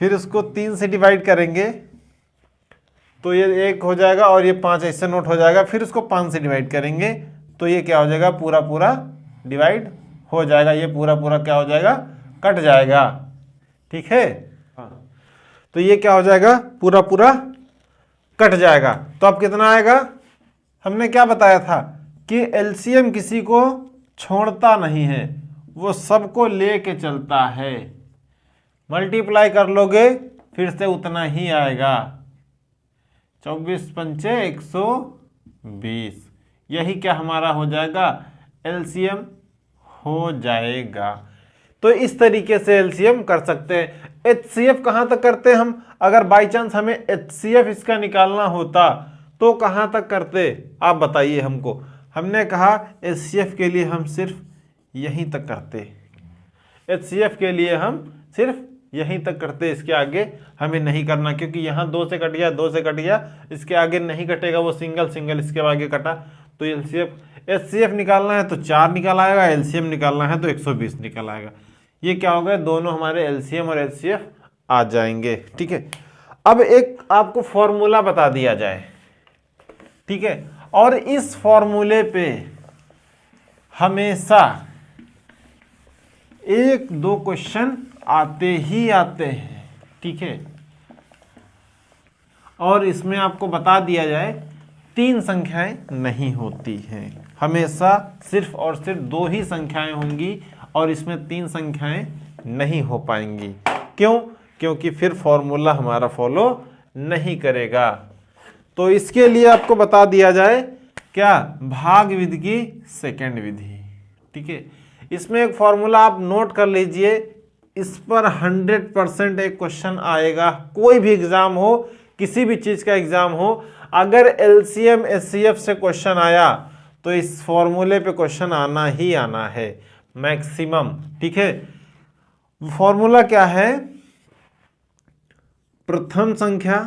फिर उसको 3 से डिवाइड करेंगे तो ये 1 हो जाएगा, और ये 5 ऐसे नोट हो जाएगा। फिर उसको 5 से डिवाइड करेंगे तो ये क्या हो जाएगा, पूरा पूरा डिवाइड हो जाएगा, ये पूरा पूरा क्या हो जाएगा, कट जाएगा। ठीक है, तो ये क्या हो जाएगा, पूरा पूरा कट जाएगा। तो अब कितना आएगा, हमने क्या बताया था कि एलसीएम किसी को छोड़ता नहीं है, वो सबको लेके चलता है। मल्टीप्लाई कर लोगे फिर से उतना ही आएगा, 24 पंचे 120। यही क्या हमारा हो जाएगा, एलसीएम हो जाएगा। तो इस तरीके से एलसीएम कर सकते हैं। एचसीएफ कहाँ तक करते हैं हम, अगर बाई चांस हमें एचसीएफ इसका निकालना होता तो कहाँ तक करते, आप बताइए हमको। हमने कहा एचसीएफ के लिए हम सिर्फ यहीं तक करते, एचसीएफ के लिए हम सिर्फ यहीं तक करते, इसके आगे हमें नहीं करना, क्योंकि यहाँ 2 से कट गया, 2 से कट गया, इसके आगे नहीं कटेगा, वो सिंगल सिंगल इसके आगे कटा। तो एचसीएफ निकालना है तो 4 निकल आएगा, एलसीएम निकालना है तो 120 निकल आएगा। ये क्या हो गया, दोनों हमारे एलसीएम और एचसीएफ आ जाएंगे। ठीक है, अब एक आपको फॉर्मूला बता दिया जाए। ठीक है, और इस फॉर्मूले पे हमेशा 1-2 क्वेश्चन आते ही आते हैं। ठीक है, और इसमें आपको बता दिया जाए 3 संख्याएं नहीं होती हैं, हमेशा सिर्फ और सिर्फ 2 ही संख्याएं होंगी और इसमें 3 संख्याएं नहीं हो पाएंगी। क्यों? क्योंकि फिर फॉर्मूला हमारा फॉलो नहीं करेगा। तो इसके लिए आपको बता दिया जाए क्या, भाग विधि की सेकंड विधि। ठीक है, इसमें एक फॉर्मूला आप नोट कर लीजिए, इस पर 100% एक क्वेश्चन आएगा। कोई भी एग्जाम हो, किसी भी चीज का एग्जाम हो, अगर एलसीएम एचसीएफ से क्वेश्चन आया तो इस फॉर्मूले पे क्वेश्चन आना ही आना है मैक्सिमम। ठीक है, फॉर्मूला क्या है? प्रथम संख्या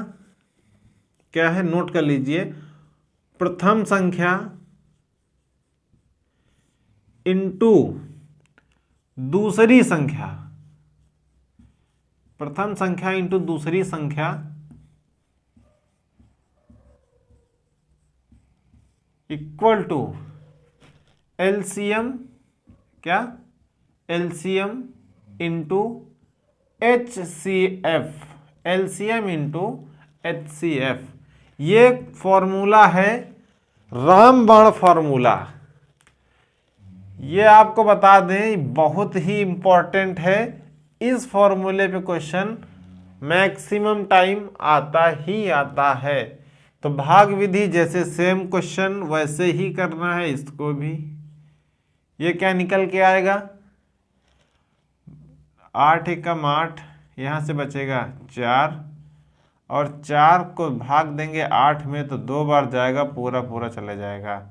क्या है, नोट कर लीजिए, प्रथम संख्या इंटू दूसरी संख्या, प्रथम संख्या इंटू दूसरी संख्या इक्वल टू एलसीएम, क्या, LCM into HCF, LCM into HCF. ये फॉर्मूला है रामबाण फॉर्मूला। ये आपको बता दें बहुत ही इंपॉर्टेंट है। इस फॉर्मूले पे क्वेश्चन मैक्सिमम टाइम आता ही आता है। तो भाग विधि जैसे सेम क्वेश्चन वैसे ही करना है इसको भी। ये क्या निकल के आएगा, 8 एकम 8, यहाँ से बचेगा 4 और 4 को भाग देंगे 8 में तो 2 बार जाएगा, पूरा पूरा चले जाएगा।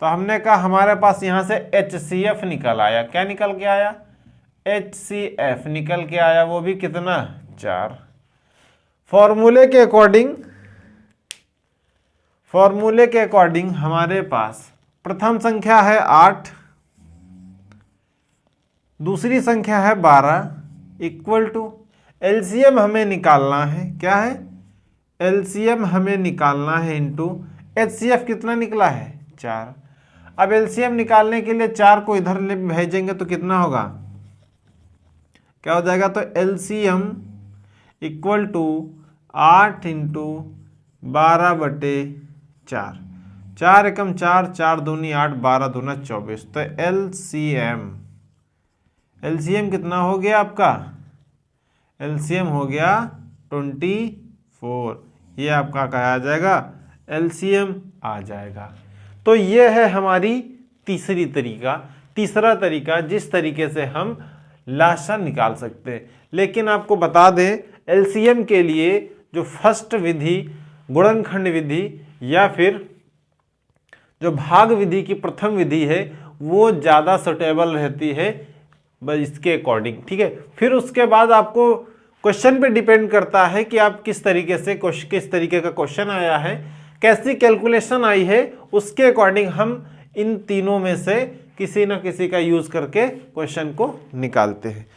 तो हमने कहा हमारे पास यहाँ से HCF निकल आया। क्या निकल के आया? HCF निकल के आया, वो भी कितना, 4। फॉर्मूले के अकॉर्डिंग हमारे पास प्रथम संख्या है 8, दूसरी संख्या है 12, इक्वल टू एलसीएम हमें निकालना है। क्या है? एलसीएम हमें निकालना है इंटू एचसीएफ कितना निकला है, 4। अब एलसीएम निकालने के लिए 4 को इधर भेजेंगे तो कितना होगा, क्या हो जाएगा? तो एलसीएम इक्वल टू 8 इंटू 12/4, 4 एकम 4, 4 दूनी 8, 12 दूना 24। तो एलसीएम कितना हो गया आपका? एलसीएम हो गया 24। ये आपका क्या आ जाएगा? एलसीएम आ जाएगा। तो ये है हमारी तीसरा तरीका जिस तरीके से हम लासा निकाल सकते हैं। लेकिन आपको बता दें एलसीएम के लिए जो फर्स्ट विधि गुणनखंड विधि या फिर जो भाग विधि की प्रथम विधि है वो ज़्यादा सुटेबल रहती है बस इसके अकॉर्डिंग। ठीक है, फिर उसके बाद आपको क्वेश्चन पे डिपेंड करता है कि आप किस तरीके का क्वेश्चन आया है, कैसी कैलकुलेशन आई है, उसके अकॉर्डिंग हम इन तीनों में से किसी न किसी का यूज करके क्वेश्चन को निकालते हैं।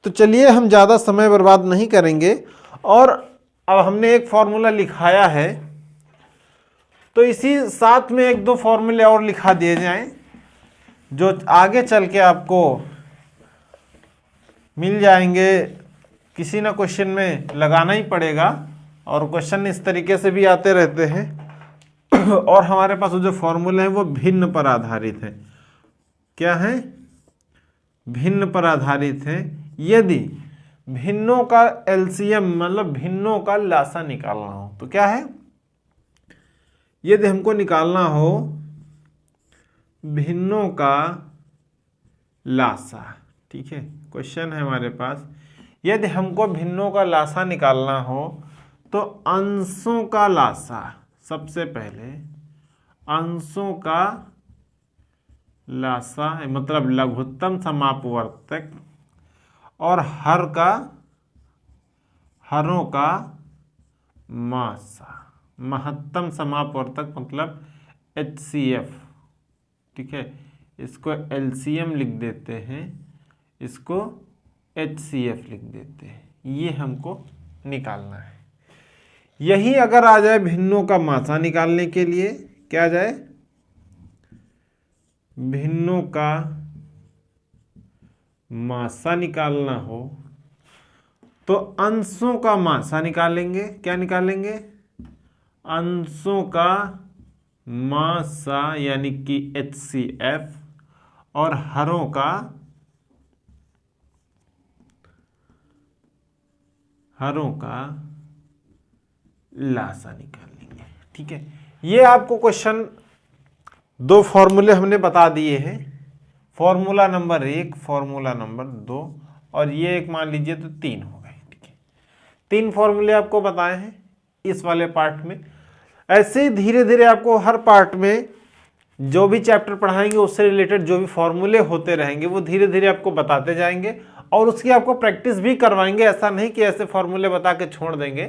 तो चलिए हम ज़्यादा समय बर्बाद नहीं करेंगे और अब हमने एक फॉर्मूला लिखाया है तो इसी साथ में 1-2 फॉर्मूले और लिखा दिए जाएं जो आगे चल के आपको मिल जाएंगे, किसी ना क्वेश्चन में लगाना ही पड़ेगा और क्वेश्चन इस तरीके से भी आते रहते हैं। और हमारे पास जो फॉर्मूले हैं वो भिन्न पर आधारित है। क्या है? भिन्न पर आधारित है। यदि भिन्नों का एलसीएम मतलब भिन्नों का लासा निकालना हो तो क्या है? यदि हमको निकालना हो भिन्नों का लासा, ठीक है, क्वेश्चन है हमारे पास, यदि हमको भिन्नों का लासा निकालना हो तो अंशों का लासा, सबसे पहले अंशों का लासा मतलब लघुत्तम समापवर्तक और हरों का मासा, महत्तम समापवर्तक मतलब HCF। ठीक है, इसको LCM लिख देते हैं, इसको HCF लिख देते हैं। ये हमको निकालना है। यही अगर आ जाए भिन्नों का मासा निकालने के लिए, क्या आ जाए? भिन्नों का मासा निकालना हो तो अंशों का मासा निकालेंगे। क्या निकालेंगे? अंशों का मासा यानी कि HCF और हरों का लासा निकाल लेंगे। ठीक है, ये आपको क्वेश्चन दो फॉर्मूले हमने बता दिए हैं, फॉर्मूला नंबर 1, फॉर्मूला नंबर 2 और ये एक मान लीजिए तो 3 हो गए। ठीक है, 3 फॉर्मूले आपको बताए हैं इस वाले पार्ट में। ऐसे ही धीरे धीरे आपको हर पार्ट में जो भी चैप्टर पढ़ाएंगे उससे रिलेटेड जो भी फॉर्मूले होते रहेंगे वो धीरे धीरे आपको बताते जाएंगे और उसकी आपको प्रैक्टिस भी करवाएंगे। ऐसा नहीं कि ऐसे फॉर्मूले बता के छोड़ देंगे।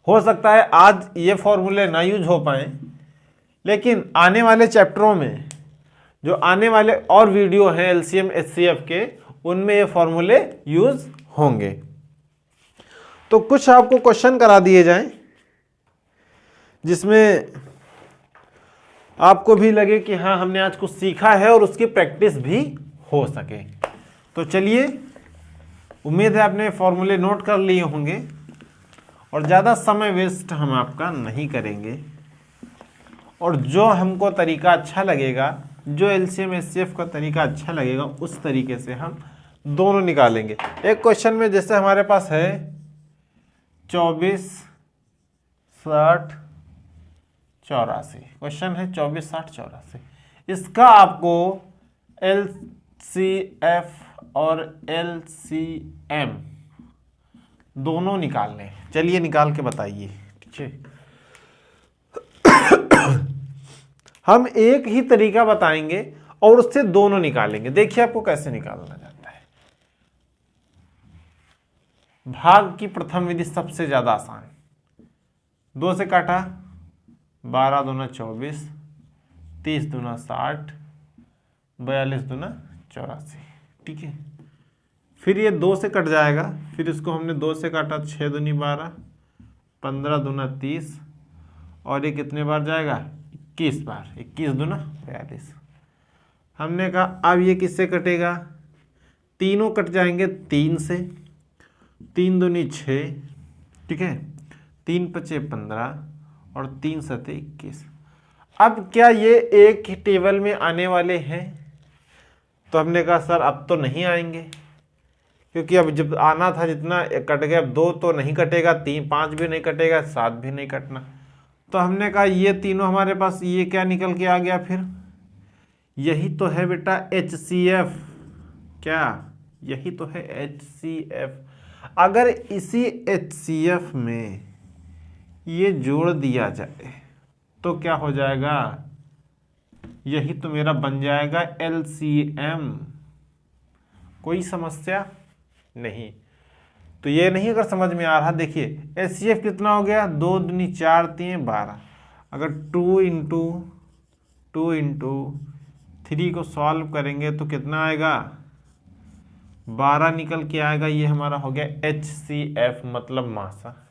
हो सकता है आज ये फॉर्मूले ना यूज हो पाए, लेकिन आने वाले चैप्टरों में जो आने वाले और वीडियो हैं LCM HCF के, उनमें ये फॉर्मूले यूज होंगे। तो कुछ आपको क्वेश्चन करा दिए जाएं जिसमें आपको भी लगे कि हाँ हमने आज कुछ सीखा है और उसकी प्रैक्टिस भी हो सके। तो चलिए, उम्मीद है आपने फॉर्मूले नोट कर लिए होंगे और ज़्यादा समय वेस्ट हम आपका नहीं करेंगे और जो हमको तरीका अच्छा लगेगा, जो LCM HCF का तरीका अच्छा लगेगा, उस तरीके से हम दोनों निकालेंगे। एक क्वेश्चन में जैसे हमारे पास है 24, 60, 84, क्वेश्चन है 24, 60, 84। इसका आपको LCF और LCM दोनों निकालने हैं। चलिए निकाल के बताइए। ठीक है, हम एक ही तरीका बताएंगे और उससे दोनों निकालेंगे। देखिए आपको कैसे निकालना जाता है। भाग की प्रथम विधि सबसे ज्यादा आसान। 2 से काटा, 12 दूना 24, 30 दूना 60, 42 दूना 84। ठीक है, फिर ये 2 से कट जाएगा, फिर इसको हमने 2 से काटा, 6 दूनी 12, 15 दूना 30 और ये कितने बार जाएगा? 21 बार। 21 दूना 42। हमने कहा अब ये किससे कटेगा? तीनों कट जाएंगे 3 से। 3 दूनी 6, ठीक है, 3 पचे 15 और 3 सते 21। अब क्या ये एक ही टेबल में आने वाले हैं? तो हमने कहा सर अब तो नहीं आएंगे, क्योंकि अब जब आना था जितना कट गया, अब 2 तो नहीं कटेगा, 3, 5 भी नहीं कटेगा, 7 भी नहीं कटना। तो हमने कहा ये तीनों हमारे पास, ये क्या निकल के आ गया? फिर यही तो है बेटा HCF। क्या यही तो है HCF? अगर इसी HCF में ये जोड़ दिया जाए तो क्या हो जाएगा? यही तो मेरा बन जाएगा LCM। कोई समस्या नहीं। तो ये नहीं अगर समझ में आ रहा, देखिए HCF कितना हो गया? 2 दूनी 4, 3 12। अगर 2 इंटू 3 को सॉल्व करेंगे तो कितना आएगा? 12 निकल के आएगा। ये हमारा हो गया HCF मतलब मासा।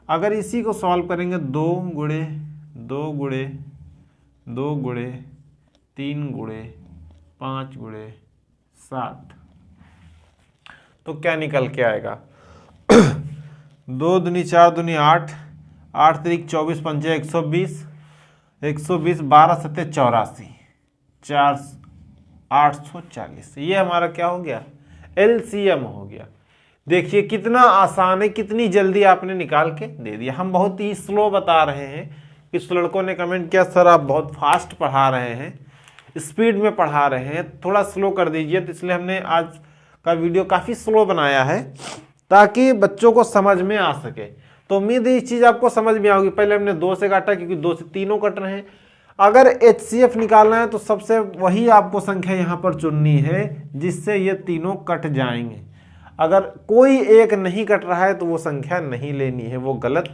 अगर इसी को सॉल्व करेंगे 2 गुणे 2 गुणे 2 गुणे 3 गुणे 5 गुणे 7, तो क्या निकल के आएगा? 2 दूनी 4 दूनी 8, 8 3 24 पंजे 120, 120 12 सत्ते 84, 840। ये हमारा क्या हो गया? LCM हो गया। देखिए कितना आसान है, कितनी जल्दी आपने निकाल के दे दिया। हम बहुत ही स्लो बता रहे हैं। कुछ लड़कों ने कमेंट किया सर आप बहुत फास्ट पढ़ा रहे हैं, स्पीड में पढ़ा रहे हैं, थोड़ा स्लो कर दीजिए। तो इसलिए हमने आज का वीडियो काफ़ी स्लो बनाया है ताकि बच्चों को समझ में आ सके। तो उम्मीद है इस चीज़ आपको समझ में आओगी। पहले हमने 2 से काटा क्योंकि 2 से तीनों कट रहे हैं। अगर HCF निकालना है तो सबसे वही आपको संख्या यहाँ पर चुननी है जिससे ये तीनों कट जाएंगे। अगर कोई एक नहीं कट रहा है तो वो संख्या नहीं लेनी है, वो गलत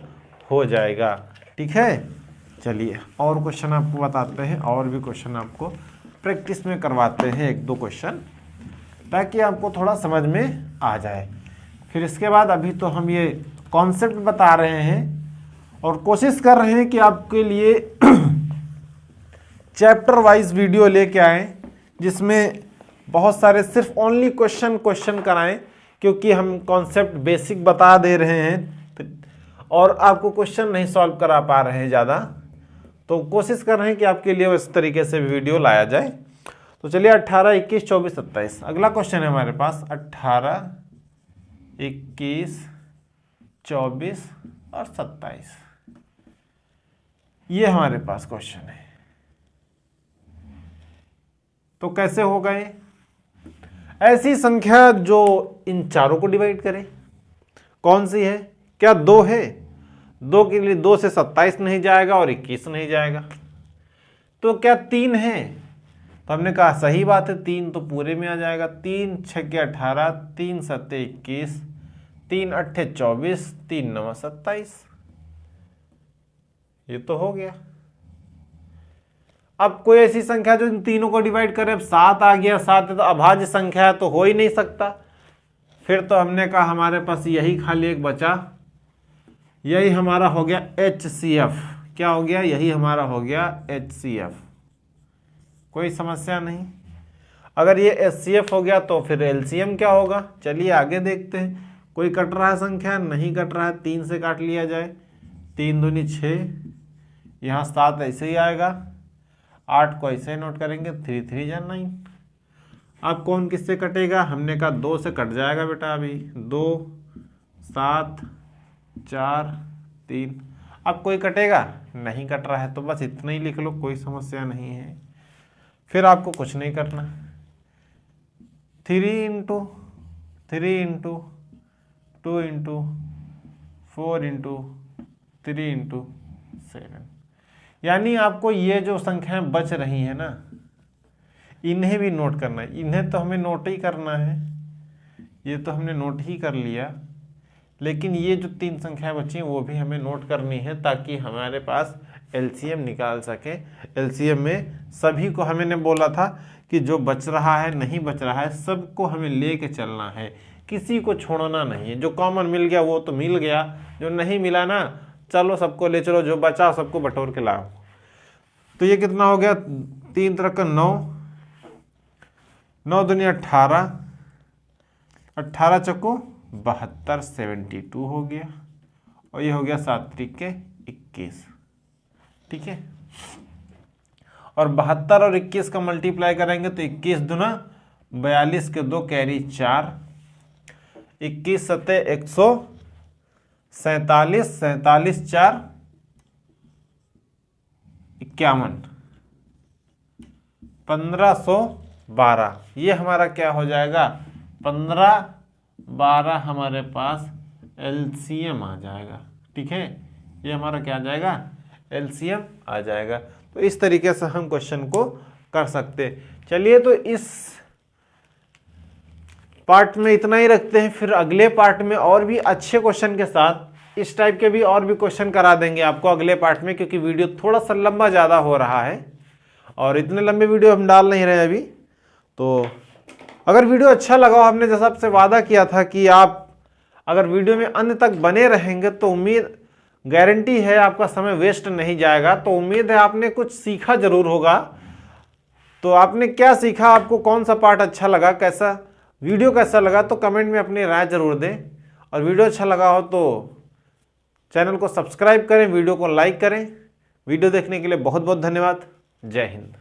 हो जाएगा। ठीक है, चलिए और क्वेश्चन आपको बताते हैं, और भी क्वेश्चन आपको प्रैक्टिस में करवाते हैं, 1-2 क्वेश्चन, ताकि आपको थोड़ा समझ में आ जाए। फिर इसके बाद अभी तो हम ये कॉन्सेप्ट बता रहे हैं और कोशिश कर रहे हैं कि आपके लिए चैप्टर वाइज वीडियो लेके आएँ जिसमें बहुत सारे सिर्फ ओनली क्वेश्चन कराएं, क्योंकि हम कॉन्सेप्ट बेसिक बता दे रहे हैं और आपको क्वेश्चन नहीं सॉल्व करा पा रहे हैं ज़्यादा। तो कोशिश कर रहे हैं कि आपके लिए इस तरीके से वीडियो लाया जाए। तो चलिए 18, 21, 24, 27 अगला क्वेश्चन है हमारे पास। 18, 21, 24 और 27 ये हमारे पास क्वेश्चन है। तो कैसे होगा ये? ऐसी संख्या जो इन चारों को डिवाइड करे। कौन सी है? क्या 2 है? 2 के लिए 2 से 27 नहीं जाएगा और 21 नहीं जाएगा। तो क्या 3 है? तो हमने कहा सही बात है, 3 तो पूरे में आ जाएगा। 3 6 18, 3 7 21, 3 8 24, 3 9 27 ये तो हो गया। अब कोई ऐसी संख्या जो इन तीनों को डिवाइड करे। अब 7 आ गया, 7 है तो अभाज्य संख्या है तो हो ही नहीं सकता। फिर तो हमने कहा हमारे पास यही खाली एक बचा, यही हमारा हो गया HCF। क्या हो गया? यही हमारा हो गया HCF। कोई समस्या नहीं। अगर ये HCF हो गया तो फिर LCM क्या होगा? चलिए आगे देखते हैं। कोई कट रहा है संख्या? नहीं कट रहा है, 3 से काट लिया जाए। 3 दूनी 6, यहाँ 7 ऐसे ही आएगा, 8 को ऐसे नोट करेंगे, 3 3 जा 9। अब कौन किससे कटेगा? हमने कहा 2 से कट जाएगा बेटा अभी। 2 7 4 3। अब कोई कटेगा? नहीं कट रहा है, तो बस इतना ही लिख लो, कोई समस्या नहीं है। फिर आपको कुछ नहीं करना। 3 into 3 into 2 into 4 into 3 into 7, यानी आपको ये जो संख्याएं बच रही हैं ना, इन्हें भी नोट करना है। इन्हें तो हमें नोट ही करना है, ये तो हमने नोट ही कर लिया, लेकिन ये जो 3 संख्याएं बची हैं वो भी हमें नोट करनी है ताकि हमारे पास एलसीएम निकाल सके। एलसीएम में सभी को हमने बोला था कि जो बच रहा है नहीं बच रहा है सबको हमें लेके चलना है, किसी को छोड़ना नहीं है। जो कॉमन मिल गया वो तो मिल गया, जो नहीं मिला ना चलो सबको ले चलो, जो बचा सबको बटोर के लाओ। तो ये कितना हो गया? 3 तरह का 9, 9 दूनी 18, 18 चक्को 72, 72 हो गया। और ये हो गया 7 त्रिके 21। ठीक है, और 72 और 21 का मल्टीप्लाई करेंगे तो 21 दूना 42 के 2 कैरी 4, 21 सत्ते 147, 47 4 51, 1512। ये हमारा क्या हो जाएगा? 15 12 हमारे पास एलसीएम आ जाएगा। ठीक है, ये हमारा क्या आ जाएगा? एलसीएम आ जाएगा। तो इस तरीके से हम क्वेश्चन को कर सकते। चलिए तो इस पार्ट में इतना ही रखते हैं, फिर अगले पार्ट में और भी अच्छे क्वेश्चन के साथ इस टाइप के भी और भी क्वेश्चन करा देंगे आपको अगले पार्ट में, क्योंकि वीडियो थोड़ा सा लंबा ज़्यादा हो रहा है और इतने लंबे वीडियो हम डाल नहीं रहे अभी। तो अगर वीडियो अच्छा लगा, हमने जैसा आपसे वादा किया था कि आप अगर वीडियो में अंत तक बने रहेंगे तो उम्मीद गारंटी है आपका समय वेस्ट नहीं जाएगा। तो उम्मीद है आपने कुछ सीखा जरूर होगा। तो आपने क्या सीखा, आपको कौन सा पार्ट अच्छा लगा, कैसा वीडियो कैसा लगा, तो कमेंट में अपनी राय जरूर दें। और वीडियो अच्छा लगा हो तो चैनल को सब्सक्राइब करें, वीडियो को लाइक करें। वीडियो देखने के लिए बहुत बहुत धन्यवाद। जय हिंद।